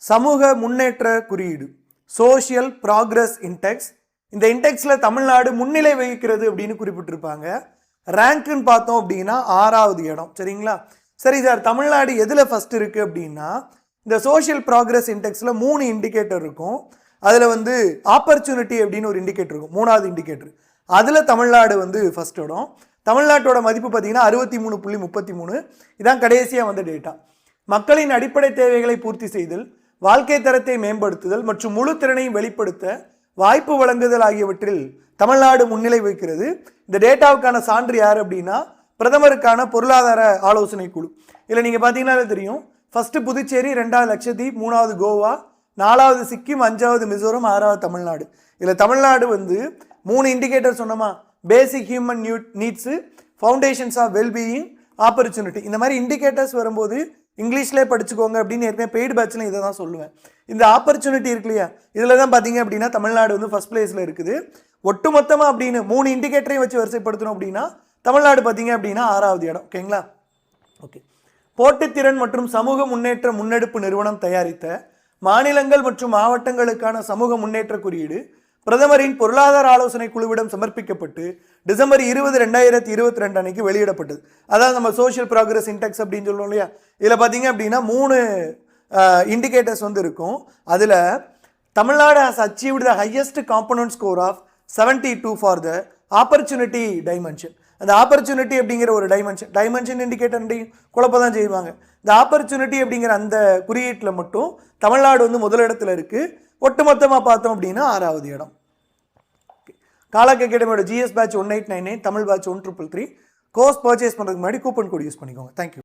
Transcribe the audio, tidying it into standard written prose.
சமூக முன்னேற்ற குறியீடு, social progress index. இந்த இன்டெக்ஸில் தமிழ்நாடு முன்னிலை வகிக்கிறது அப்படின்னு குறிப்பிட்டிருப்பாங்க. ரேங்க்குன்னு பார்த்தோம் அப்படின்னா 6வது இடம். சரிங்களா? சரி சார், தமிழ்நாடு எதில் ஃபஸ்ட் இருக்குது அப்படின்னா, இந்த சோஷியல் ப்ராக்ரஸ் இன்டெக்ஸில் 3 இண்டிகேட்டர் இருக்கும். அதில் ஆப்பர்ச்சுனிட்டி அப்படின்னு ஒரு இண்டிகேட்டர் இருக்கும், 3வது இண்டிகேட்டர். அதில் தமிழ்நாடு ஃபஸ்ட் இடம். தமிழ்நாட்டோட மதிப்பு பார்த்தீங்கன்னா 63.33. இதான் கடைசியாக வந்த டேட்டா. மக்களின் அடிப்படை தேவைகளை பூர்த்தி செய்தல், வாழ்க்கை தரத்தை மேம்படுத்துதல் மற்றும் முழு திறனையும் வெளிப்படுத்த வாய்ப்பு வழங்குதல் ஆகியவற்றில் தமிழ்நாடு முன்னிலை வகிக்கிறது. இந்த டேட்டாவுக்கான சான்று யார் அப்படின்னா, பிரதமருக்கான பொருளாதார ஆலோசனை குழு. இதில் நீங்கள் பார்த்தீங்கன்னா தெரியும், ஃபர்ஸ்ட் புதுச்சேரி, 2வது லட்சத்தீப், 3வது கோவா, 4வது சிக்கிம், 5வது மிசோரம், 6வது தமிழ்நாடு. இதில் தமிழ்நாடு 3 இண்டிகேட்டர் சொன்னோமா, basic human needs, foundations of wellbeing, opportunity. இந்த மாதிரி இண்டிகேட்டர்ஸ் வரும்போது இங்கிலீஷ்லேயே படிச்சுக்கோங்க அப்படின்னு ஏற்கனவே பெய்டு பேட்சில் இதை தான் சொல்லுவேன். இந்த ஆப்பர்ச்சுனிட்டி இருக்கு இல்லையா, இதில் தான் பார்த்தீங்க அப்படின்னா தமிழ்நாடு ஃபர்ஸ்ட் பிளேஸில் இருக்குது. ஒட்டுமொத்தமாக அப்படின்னு 3 இண்டிகேட்டரையும் வச்சு வரிசைப்படுத்தணும் அப்படின்னா தமிழ்நாடு பார்த்தீங்க அப்படின்னா 6வது இடம். ஓகேங்களா? ஓகே. போட்டித்திறன் மற்றும் சமூக முன்னேற்ற முன்னெடுப்பு நிறுவனம் தயாரித்த மாநிலங்கள் மற்றும் மாவட்டங்களுக்கான சமூக முன்னேற்ற குறியீடு பிரதமரின் பொருளாதார ஆலோசனை குழுவிடம் சமர்ப்பிக்கப்பட்டு டிசம்பர் 20, 2022 அன்னைக்கு வெளியிடப்பட்டது. அதாவது நம்ம சோஷியல் ப்ராக்ரஸ் இன்டெக்ஸ் அப்படின்னு சொல்லுவோம் இல்லையா, இதில் பார்த்தீங்க அப்படின்னா 3 இண்டிகேட்டர்ஸ் இருக்கும். அதில் Tamil Nadu has achieved the highest component score of 72 for the opportunity dimension. அந்த ஆப்பர்ச்சுனிட்டி அப்படிங்கிற ஒரு டைமென்ஷன் இண்டிகேட்டர் குழப்பம் தான் செய்வாங்க. இந்த ஆப்பர்ச்சுனிட்டி அப்படிங்கிற அந்த குறியீட்டில் மட்டும் தமிழ்நாடு முதலிடத்தில் இருக்குது. ஒட்டுமொத்தமாக பார்த்தோம் அப்படின்னா 6வது இடம். காலாக் அகாடமியோட GS batch 1899, Tamil batch 1333. Course purchase பண்ணுறதுக்கு முன்னாடி கூப்பன் கோட் யூஸ் பண்ணிக்கோங்க. தேங்க்யூ.